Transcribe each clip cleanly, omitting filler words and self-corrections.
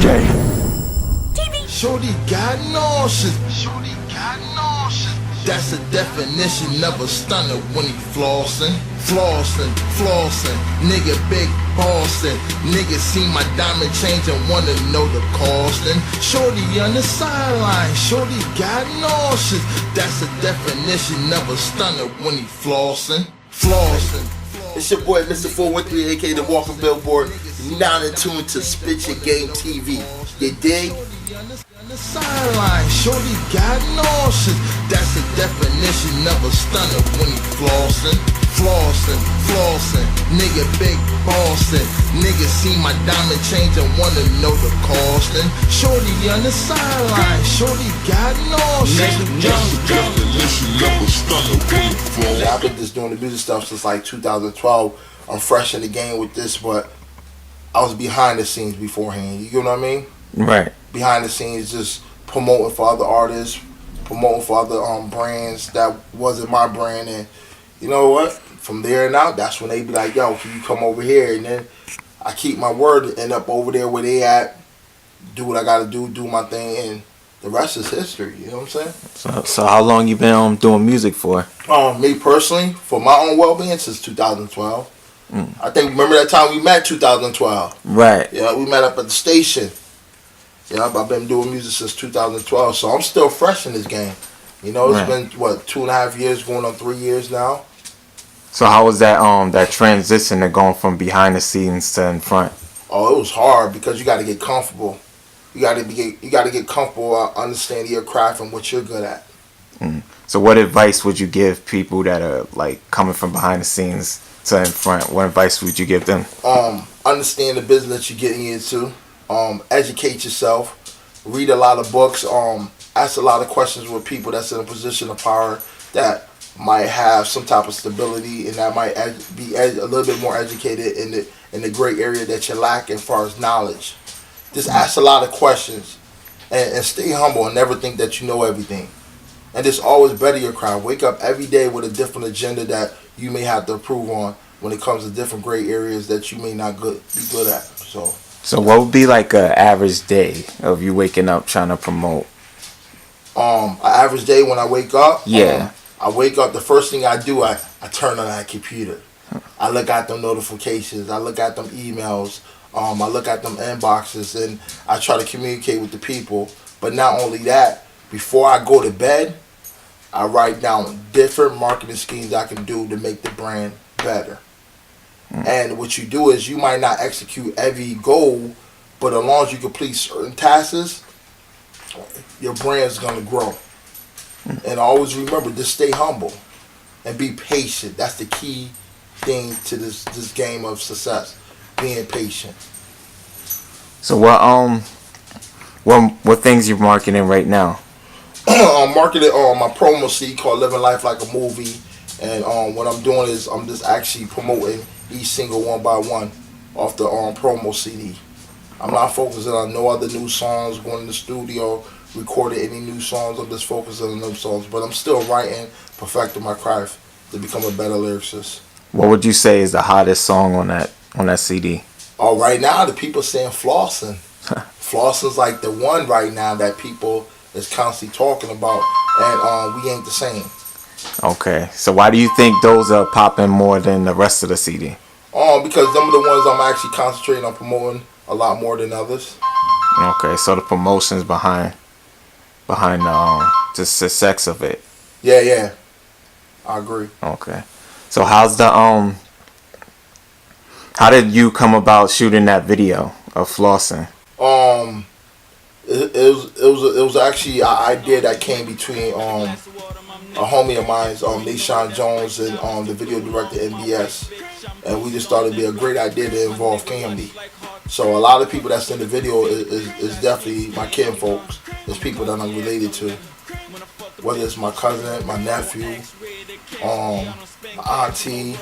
SpitYaGameTv. Shorty got nauseous. Shorty got nauseous. That's the definition of a stunner when he flossing. Flossing, flossing. Nigga big bossin'. Nigga see my diamond change and wanna know the costin'. Shorty on the sideline. Shorty got nauseous. That's the definition of a stunner when he flossing. Flossing. It's your boy Mr. 413, aka the Walking Billboard. You're now in tune to SpitYaGameTv. You dig? On the sideline, shorty got nauseous. That's the definition of a stunner when he flossing. Flossing, flossing. Nigga big bossin'. Nigga see my diamond change and wanna know the costin'. Shorty on the sideline, shorty got nauseous. Yeah, I've been just doing the music stuff since like 2012. I'm fresh in the game with this, but I was behind the scenes beforehand. You get what I mean? Right. Behind the scenes, just promoting for other artists, promoting for other brands that wasn't my brand. And you know what? From there and out, that's when they be like, yo, can you come over here? And then I keep my word and end up over there where they at, do what I gotta do my thing, and the rest is history. You know what I'm saying? So how long you been doing music for? Me personally, for my own well-being, since 2012. I think, remember that time we met, 2012? Right. Yeah, we met up at the station. Yeah, I've been doing music since 2012, so I'm still fresh in this game. You know, it's been, what, 2.5 years, going on 3 years now. So how was that that transition to going from behind the scenes to in front? Oh, it was hard because you got to get comfortable. You got to get comfortable understanding your craft and what you're good at. So what advice would you give people that are like coming from behind the scenes to in front? What advice would you give them? Understand the business that you're getting into. Educate yourself. Read a lot of books. Ask a lot of questions with people that's in a position of power that might have some type of stability and that might be a little bit more educated in the gray area that you lack as far as knowledge. Just ask a lot of questions and stay humble and never think that you know everything. And just always better your craft. Wake up every day with a different agenda that you may have to improve on when it comes to different gray areas that you may not be good at. So what would be like an average day of you waking up trying to promote? An average day when I wake up? Yeah. I wake up, the first thing I do, I turn on that computer. I look at them notifications. I look at them emails. I look at them inboxes, and I try to communicate with the people. But not only that, before I go to bed, I write down different marketing schemes I can do to make the brand better. And what you do is you might not execute every goal, but as long as you complete certain tasks, your brand's going to grow. And always remember, just stay humble and be patient. That's the key thing to this game of success, being patient. So what things you marketing right now? I'm marketing my promo CD called Living Life Like a Movie. And what I'm doing is I'm just actually promoting each single one by one off the promo CD. I'm not focusing on no other new songs, going in the studio, recording any new songs. I'm just focusing on those songs. But I'm still writing, perfecting my craft to become a better lyricist. What would you say is the hottest song on that CD? Oh, right now the people saying Flossing. Flossing's like the one right now that people is constantly talking about, and We Ain't the Same. Okay, so why do you think those are popping more than the rest of the CD? Because them are the ones I'm actually concentrating on promoting a lot more than others. Okay, so the promotions behind the success of it. Yeah, I agree. Okay, so how did you come about shooting that video of flossing? It was actually an idea that came between a homie of mine, Nashawn Jones, and the video director NBS, and we just thought it'd be a great idea to involve family. So a lot of people that's in the video is definitely my kinfolks. It's people that I'm related to, whether it's my cousin, my nephew, my auntie,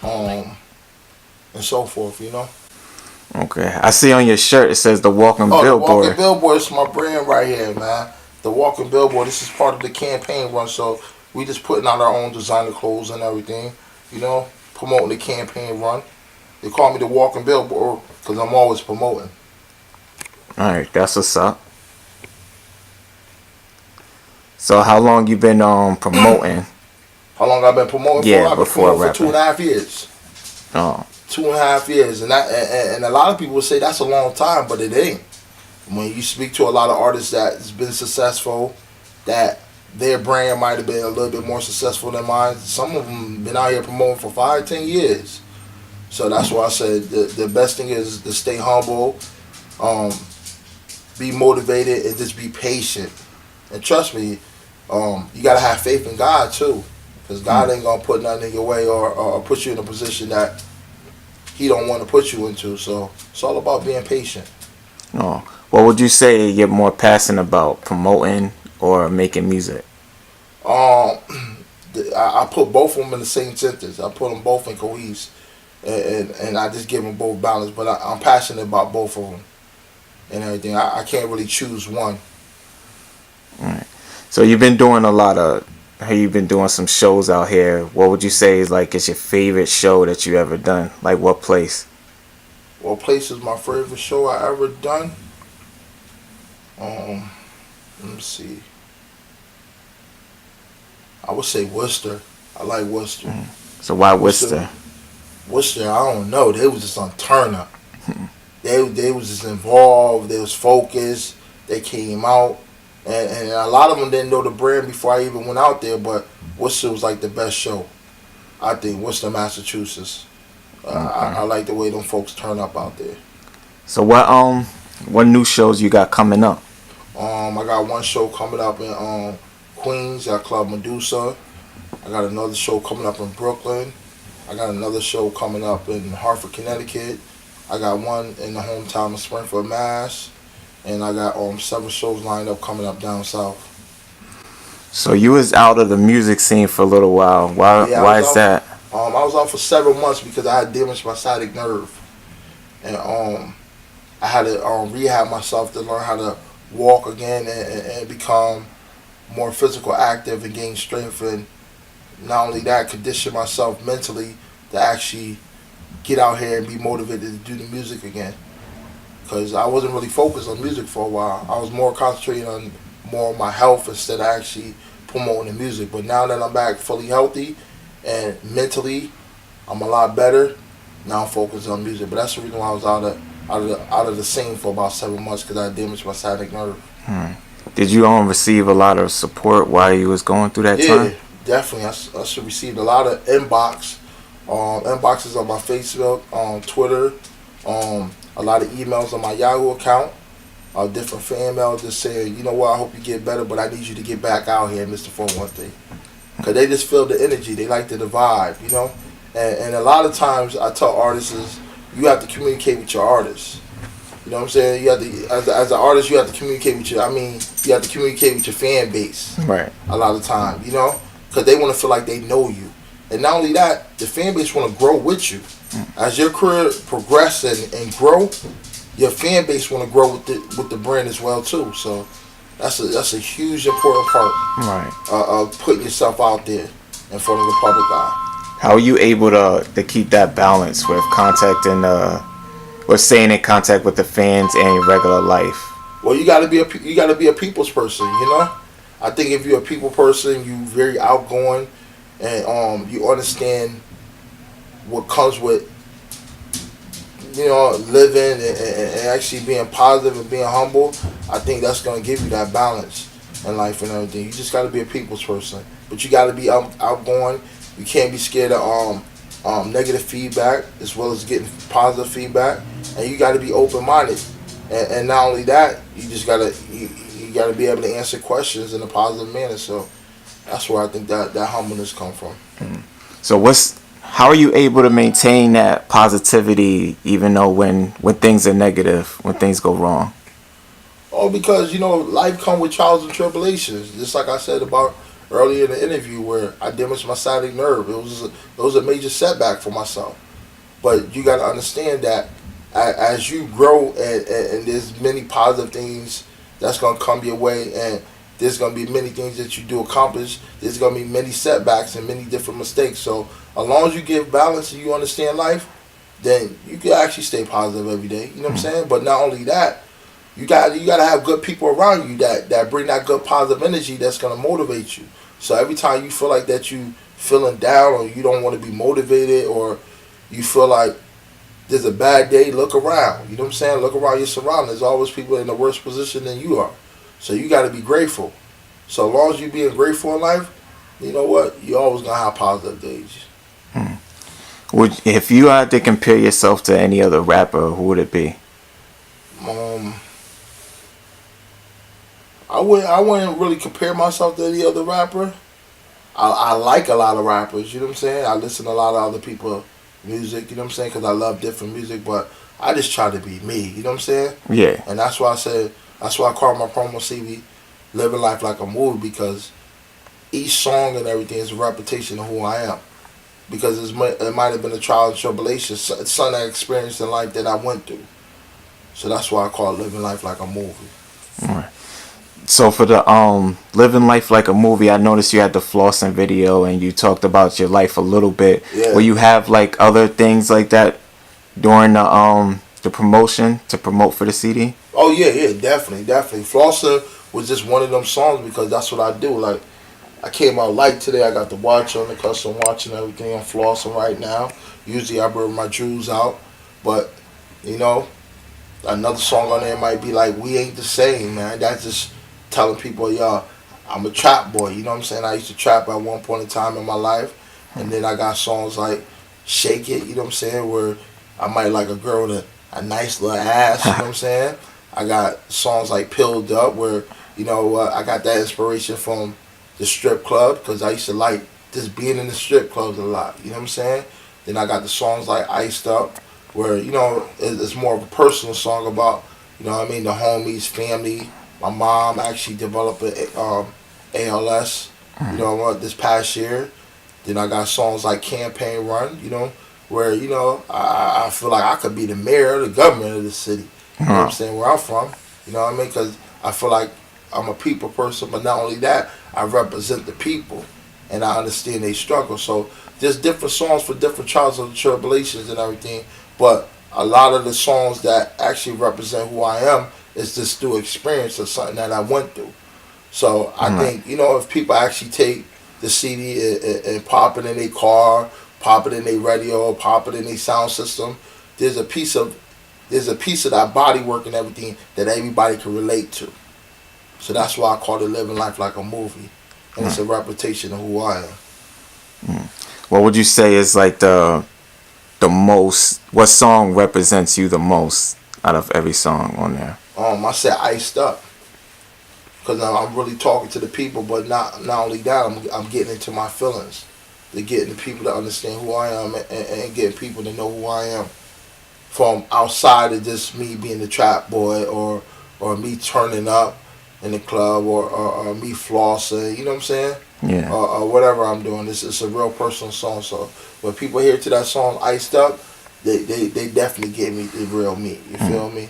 and so forth. You know. Okay, I see on your shirt it says the Walking Billboard. The Walking Billboard is my brand right here, man. The Walking Billboard. This is part of the campaign run, so we just putting out our own designer clothes and everything. You know, promoting the campaign run. They call me the Walking Billboard because I'm always promoting. All right, that's what's up. So how long you been promoting? How long I've been promoting Yeah, for? I've been before promoting for rapping. 2.5 years. Oh, 2.5 years, and a lot of people say that's a long time, but it ain't. When you speak to a lot of artists that's been successful, that their brand might have been a little bit more successful than mine. Some of them been out here promoting for 5, 10 years. So that's why I said the best thing is to stay humble, be motivated, and just be patient. And trust me, you gotta have faith in God too, because God ain't gonna put nothing in your way or put you in a position that He don't want to put you into. So it's all about being patient. oh. What would you say you're more passionate about, promoting or making music? I put both of them in the same sentence. I put them both in cohesive, and I just give them both balance. But I'm passionate about both of them and everything. I can't really choose one. All right. So you've been doing you've been doing some shows out here. What would you say is your favorite show that you ever done? Like what place? What place is my favorite show I ever done? Let me see. I would say Worcester. I like Worcester. So why Worcester? Worcester, I don't know. They was just on turn up. They was just involved. They was focused. They came out, and a lot of them didn't know the brand before I even went out there. But Worcester was like the best show. I think Worcester, Massachusetts. I like the way them folks turn up out there. So what new shows you got coming up? I got one show coming up in Queens at Club Medusa. I got another show coming up in Brooklyn. I got another show coming up in Hartford, Connecticut. I got one in the hometown of Springfield, Mass. And I got several shows lined up coming up down south. So you was out of the music scene for a little while. Why is that? I was out for 7 months because I had damaged my sciatic nerve. And I had to rehab myself to learn how to walk again and become more physical active and gain strength, and not only that, condition myself mentally to actually get out here and be motivated to do the music again, because I wasn't really focused on music for a while. I was more concentrating on more of my health instead of actually promoting the music. But now that I'm back fully healthy and mentally I'm a lot better, now I'm focused on music. But that's the reason why I was out of the scene for about 7 months, because I damaged my sciatic nerve. Did you receive a lot of support while you was going through that time? Yeah, definitely. I should received a lot of inboxes on my Facebook, on Twitter, a lot of emails on my Yahoo account, different fan mail just saying, you know what, I hope you get better, but I need you to get back out here, Mr. 413. Because they just feel the energy. They like the vibe, you know? And a lot of times I tell artists is, you have to communicate with your artists. You know what I'm saying? You have to, as an artist, you have to communicate with you have to communicate with your fan base. Right. A lot of time, you know? Because they want to feel like they know you. And not only that, the fan base want to grow with you. As your career progresses and grow, your fan base want to grow with the brand as well too. So that's a huge important part. Right. Of putting yourself out there in front of the public eye. How are you able to keep that balance with contacting or staying in contact with the fans and your regular life? Well, you gotta be a people's person, you know. I think if you're a people person, you very outgoing, and you understand what comes with, you know, living and actually being positive and being humble. I think that's gonna give you that balance in life and everything. You just gotta be a people's person, but you gotta be outgoing. You can't be scared of negative feedback as well as getting positive feedback, and you got to be open-minded. And not only that, you just gotta be able to answer questions in a positive manner. So that's where I think that humbleness come from. So how are you able to maintain that positivity even though when things are negative, when things go wrong? Oh, because you know, life come with trials and tribulations. Just like I said about earlier in the interview, where I damaged my sciatic nerve. It was a major setback for myself. But you got to understand that as you grow and there's many positive things that's going to come your way, and there's going to be many things that you do accomplish, there's going to be many setbacks and many different mistakes. So as long as you give balance and you understand life, then you can actually stay positive every day. You know what I'm saying? But not only that, you gotta have good people around you that bring that good positive energy that's gonna motivate you. So every time you feel like that you feeling down or you don't want to be motivated or you feel like there's a bad day, look around. You know what I'm saying? Look around your surroundings. There's always people in a worse position than you are. So you got to be grateful. So as long as you being grateful in life, you know what? You always gonna have positive days. If you had to compare yourself to any other rapper, who would it be? I wouldn't really compare myself to any other rapper. I like a lot of rappers, you know what I'm saying? I listen to a lot of other people's music, you know what I'm saying? Because I love different music, but I just try to be me, you know what I'm saying? Yeah. And that's why I call my promo CV Living Life Like a Movie, because each song and everything is a repetition of who I am. Because it might have been a trial and tribulation, something I experienced in life that I went through. So that's why I call it Living Life Like a Movie. All right. So for the Living Life Like a Movie, I noticed you had the flossing video and you talked about your life a little bit. Yeah. Will you have like other things like that during the promotion to promote for the CD? Oh yeah, definitely. Flossing was just one of them songs because that's what I do. Like, I came out light today. I got the watch on, the custom watch and everything. I'm flossing right now. Usually I bring my jewels out, but you know, another song on there might be like "We Ain't the Same," man. That's just telling people, y'all, I'm a trap boy. You know what I'm saying? I used to trap at one point in time in my life, and then I got songs like "Shake It." You know what I'm saying? Where I might like a girl with a nice little ass. You know what I'm saying? I got songs like "Pilled Up," where you know I got that inspiration from the strip club because I used to like just being in the strip clubs a lot. You know what I'm saying? Then I got the songs like "Iced Up," where you know it's more of a personal song about, you know what I mean, the homies, family. My mom actually developed a ALS, you know, this past year. Then I got songs like "Campaign Run," you know, where you know I feel like I could be the mayor or the governor of the city. You know what I'm saying? Where I'm from, you know what I mean? Because I feel like I'm a people person, but not only that, I represent the people, and I understand they struggle. So there's different songs for different trials and tribulations and everything, but a lot of the songs that actually represent who I am is just through experience of something that I went through. So I think, you know, if people actually take the CD and pop it in their car, pop it in their radio, pop it in their sound system, there's a piece of that body work and everything that everybody can relate to. So that's why I call it Living Life Like a Movie. And it's a repetition of who I am. What would you say is like the most, what song represents you the most out of every song on there? I said "Iced Up" because I'm really talking to the people, but not only that, I'm getting into my feelings. They're getting the people to understand who I am and getting people to know who I am from outside of just me being the trap boy or me turning up in the club or me flossing. You know what I'm saying? Yeah. Or whatever I'm doing. It's a real personal song. So when people hear to that song "Iced Up," they definitely get me the real me. You feel me?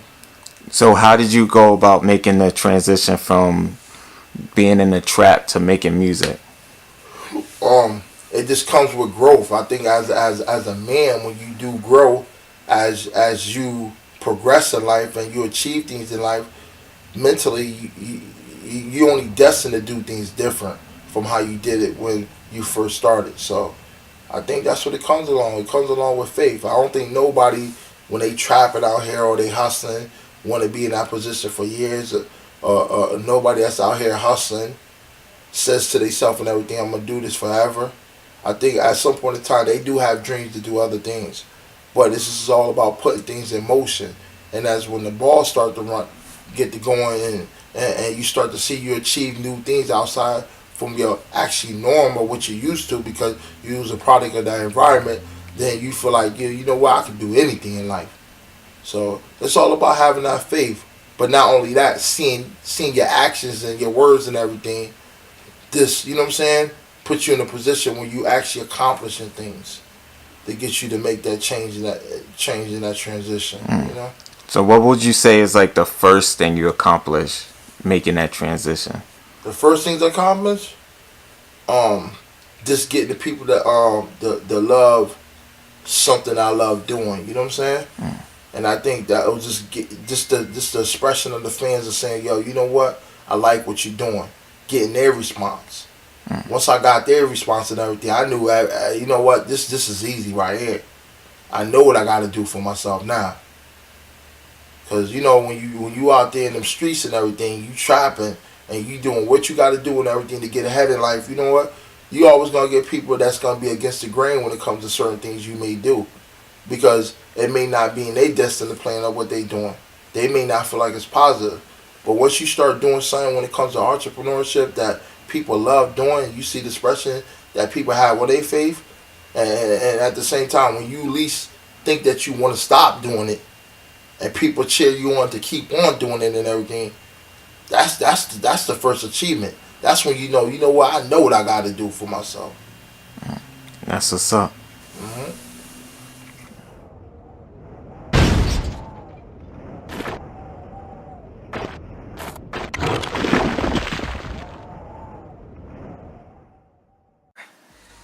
So how did you go about making the transition from being in the trap to making music? It just comes with growth. I think as a man, when you do grow, as you progress in life and you achieve things in life, mentally you only destined to do things different from how you did it when you first started. So I think that's what it comes along. It comes along with faith. I don't think nobody, when they trapping out here or they hustling, want to be in that position for years. Nobody that's out here hustling says to themselves and everything, I'm going to do this forever. I think at some point in time they do have dreams to do other things. But this is all about putting things in motion. And that's when the ball start to run, get to going and you start to see you achieve new things outside from your actually norm or what you're used to because you was a product of that environment, then you feel like, you know what, I can do anything in life. So it's all about having that faith. But not only that, seeing your actions and your words and everything, this, you know what I'm saying, puts you in a position where you actually accomplishing things that get you to make that change in that transition, you know? So what would you say is like the first thing you accomplish making that transition? The first things I accomplished, just getting the people that love something I love doing. You know what I'm saying? And I think that it was just the expression of the fans of saying, yo, you know what? I like what you're doing. Getting their response. Once I got their response and everything, I knew, you know what? This is easy right here. I know what I got to do for myself now. Cause you know when you out there in them streets and everything, you trapping and you doing what you got to do and everything to get ahead in life. You know what? You always gonna get people that's gonna be against the grain when it comes to certain things you may do, because it may not be in their destiny plan of what they doing. They may not feel like it's positive, but once you start doing something when it comes to entrepreneurship that people love doing, you see the expression that people have with their faith, and at the same time, when you least think that you want to stop doing it, and people cheer you on to keep on doing it and everything, that's the first achievement. That's when you know what, I know what I got to do for myself. That's what's up.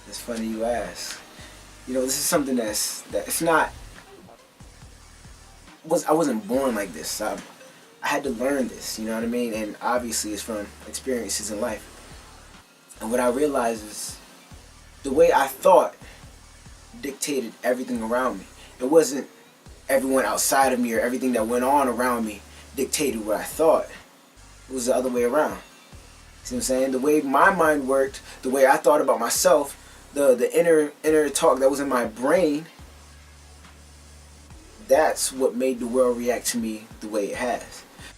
It's funny you ask. You know, this is something that it's not. I wasn't born like this. I had to learn this. You know what I mean? And obviously, it's from experiences in life. And what I realized is the way I thought dictated everything around me. It wasn't everyone outside of me or everything that went on around me dictated what I thought. It was the other way around. See what I'm saying? The way my mind worked, the way I thought about myself, the inner talk that was in my brain, that's what made the world react to me the way it has.